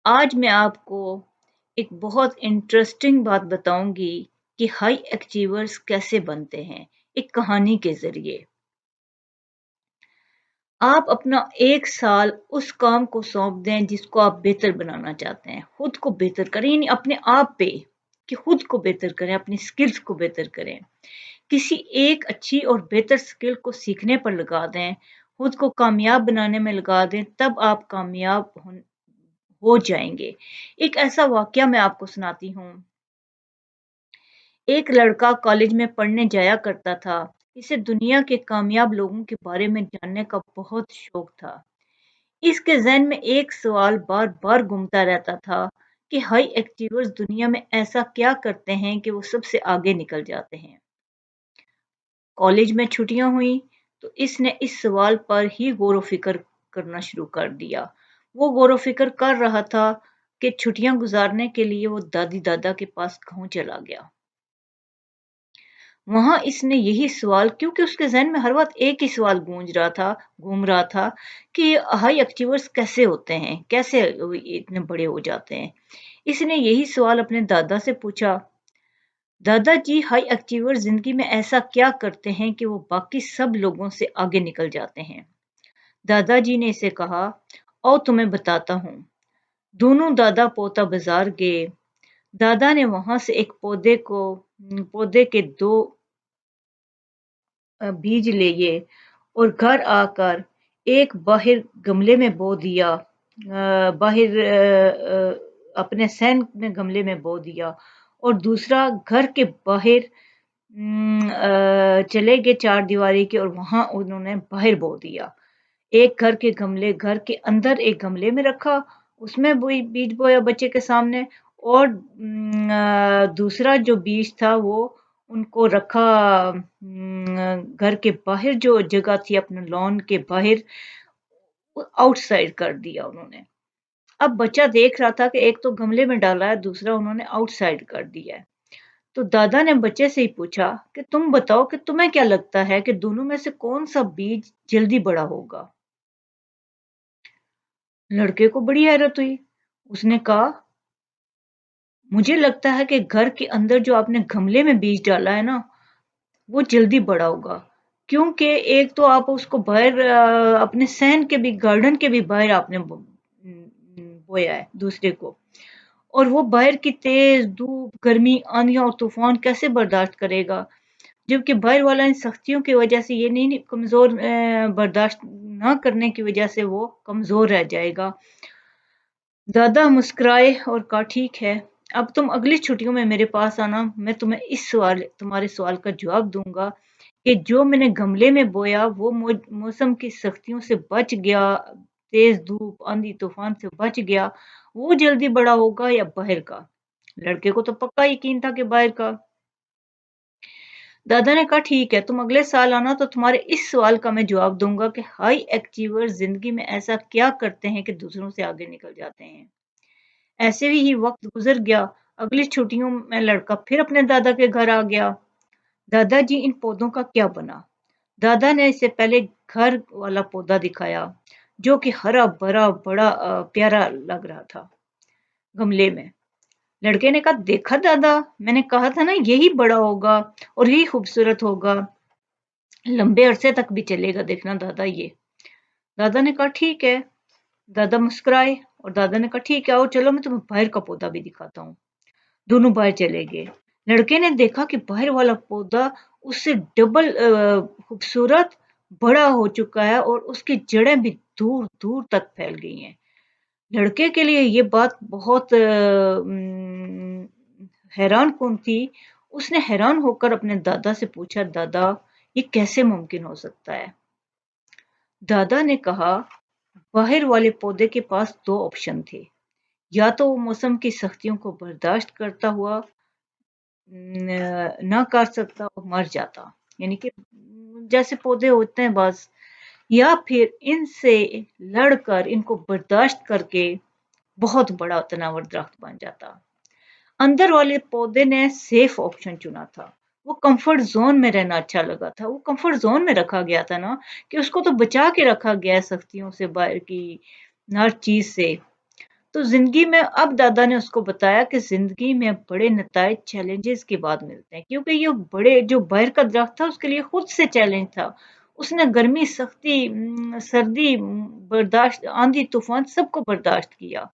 आज मैं आपको एक बहुत इंटरेस्टिंग बात बताऊंगी कि हाई अचीवर्स कैसे बनते हैं, एक कहानी के ज़रिए। आप अपना 1 साल उस काम को सौंप दें जिसको आप बेहतर बनाना चाहते हैं। खुद को बेहतर करें यानी अपने आप पे कि खुद को बेहतर करें, अपनी स्किल्स को बेहतर करें। किसी एक अच्छी और बेहतर स्किल को सीखने पर लगा दें, खुद को कामयाब बनाने में लगा दें, तब आप कामयाब हो जाएँगे। एक ऐसा वाक़या मैं आपको सुनाती हूँ। एक लड़का कॉलेज में पढ़ने जाया करता था। इसे दुनिया के कामयाब लोगों के बारे में जानने का बहुत शौक था। इसके ज़हन में एक सवाल बार-बार घूमता रहता था कि हाई अचीवर्स दुनिया में ऐसा क्या करते हैं कि वो सबसे आगे निकल जाते हैं। कॉलेज में छुट्टियाँ हुईं तो इसने इस सवाल पर ही गौर-व-फ़िक्र करना शुरू कर दिया। वो गौर-व-फ़िक्र कर रहा था कि छुट्टियाँ गुज़ारने के लिए वो दादी-दादा के पास गाँव चला गया। वहाँ इसने यही सवाल क्योंकि उसके ज़हन में हर वक़्त एक ही सवाल घूम रहा था कि हाई अचीवर्स कैसे होते हैं? कैसे वो इतने बड़े हो जाते हैं? इसने यही सवाल अपने दादा से पूछा, दादाजी हाई अचीवर ज़िंदगी में ऐसा क्या करते हैं कि वो बाकी सब लोगों से आगे निकल जाते हैं? दादाजी ने इसे कहा, आओ तुम्हें बताता हूँ। दोनों दादा पोता बाज़ार गए। दादा ने वहाँ से एक पौधे के 2 बीज लिए और घर आकर एक बाहर गमले में बो दिया। अपने सहन में गमले में बो दिया और दूसरा घर के बाहर चले गए चारदीवारी के और वहाँ उन्होंने बाहर बो दिया। एक घर के अंदर एक गमले में रखा, उसमें बोई बीज बोया बच्चे के सामने और दूसरा जो बीज था वो उनको रखा घर के बाहर जो जगह थी अपने लॉन के बाहर आउटसाइड कर दिया उन्होंने। अब बच्चा देख रहा था कि एक तो गमले में डाला है, दूसरा उन्होंने आउटसाइड कर दिया है। तो दादा ने बच्चे से ही पूछा कि तुम बताओ कि तुम्हें क्या लगता है कि दोनों में से कौन-सा बीज जल्दी बड़ा होगा? लड़के को बड़ी हैरत हुई। उसने कहा, मुझे लगता है कि घर के अंदर जो आपने गमले में बीज डाला है ना, वो जल्दी बड़ा होगा। क्योंकि एक तो आप उसको बाहर अपने सहन के भी गार्डन के भी बाहर आपने बोया है दूसरे को। और वो बाहर की तेज़ धूप, गर्मी, आंधियाँ और तूफ़ान कैसे बर्दाश्त करेगा? जबकि बाहर वाला इन सख्तियों की वजह से ये नहीं कमज़ोर बर्दाश्त ना करने की वजह से वो कमज़ोर रह जाएगा। दादा मुस्कुराए और कहा ठीक है, अब तुम अगली छुट्टियों में मेरे पास आना, मैं तुम्हें तुम्हारे सवाल का जवाब दूँगा कि जो मैंने गमले में बोया वो मौसम की सख्तियों से बच गया, तेज़ धूप, आंधी तूफ़ान से बच गया, वो जल्दी बड़ा होगा या बाहर का? लड़के को तो पक्का यकीन था कि बाहर का। दादा ने कहा ठीक है, तुम अगले साल आना तो तुम्हारे इस सवाल का मैं जवाब दूँगा कि हाई अचीवर्स ज़िंदगी में ऐसा क्या करते हैं कि दूसरों से आगे निकल जाते हैं? ऐसे ही वक़्त गुज़र गया। अगली छुट्टियों में लड़का फिर अपने दादा के घर आ गया। दादाजी इन पौधों का क्या बना? दादा ने इसे पहले घर वाला पौधा दिखाया, जो कि हरा-भरा बड़ा प्यारा लग रहा था गमले में। लड़के ने कहा, देखा दादा, मैंने कहा था ना यही बड़ा होगा और यही खूबसूरत होगा। लंबे अरसे तक भी चलेगा देखना दादा ये। दादा ने कहा ठीक है। दादा मुस्कुराए और दादा ने कहा ठीक है आओ चलो मैं तुम्हें बाहर का पौधा भी दिखाता हूँ। दोनों बाहर चले गए। लड़के ने देखा कि बाहर वाला पौधा उससे डबल खूबसूरत बड़ा हो चुका है और उसकी जड़ें भी दूर-दूर तक फैल गई हैं। लड़के के लिए ये बात बहुत हैरानकुन थी। उसने हैरान होकर अपने दादा से पूछा, दादा ये कैसे मुमकिन हो सकता है? दादा ने कहा, बाहर वाले पौधे के पास 2 ऑप्शन थे। या तो वो मौसम की सख्तियों को बर्दाश्त करता हुआ ना कर सकता और मर जाता। यानी कि जैसे पौधे होते हैं बस या फिर इनसे लड़कर इनको बर्दाश्त करके बहुत बड़ा तनावर दरख्त बन जाता। अंदर वाले पौधे ने सेफ ऑप्शन चुना था। वो कंफर्ट ज़ोन में रहना अच्छा लगा था। वो कंफर्ट ज़ोन में रखा गया था ना कि उसको तो बचा के रखा गया है सख्तियों से बाहर की हर चीज़ से। تو ज़िंदगी में अब दादा ने उसको बताया कि ज़िंदगी में बड़े नताइज चैलेंजेस के बाद मिलते हैं, क्योंकि ये बड़े जो बाहर का दरख्त था उसके लिए खुद से चैलेंज था। उसने गर्मी, सख्ती, सर्दी बर्दाश्त, आंधी, तूफान सबको बर्दाश्त किया।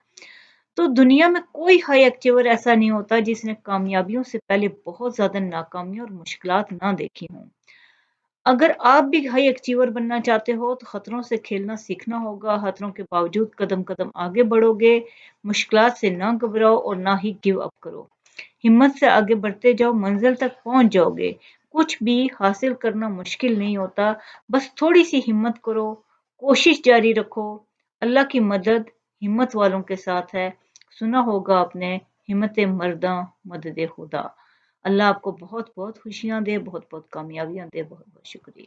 तो दुनिया में कोई हाई अचीवर ऐसा नहीं होता जिसने कामयाबियों से पहले बहुत ज़्यादा नाकामियाँ और मुश्किलात ना देखी हों। अगर आप भी हाई अचीवर बनना चाहते हो तो खतरों से खेलना सीखना होगा। खतरों के बावजूद कदम कदम आगे बढ़ोगे। मुश्किलात से ना घबराओ और ना ही गिव अप करो। हिम्मत से आगे बढ़ते जाओ, मंजिल तक पहुंच जाओगे। कुछ भी हासिल करना मुश्किल नहीं होता। बस थोड़ी सी हिम्मत करो, कोशिश जारी रखो। अल्लाह की मदद हिम्मत वालों के साथ है। सुना होगा आपने, हिम्मत मर्दा मदद खुदा। अल्लाह आपको बहुत बहुत खुशियां दे, बहुत बहुत कामयाबियां दे। बहुत बहुत शुक्रिया।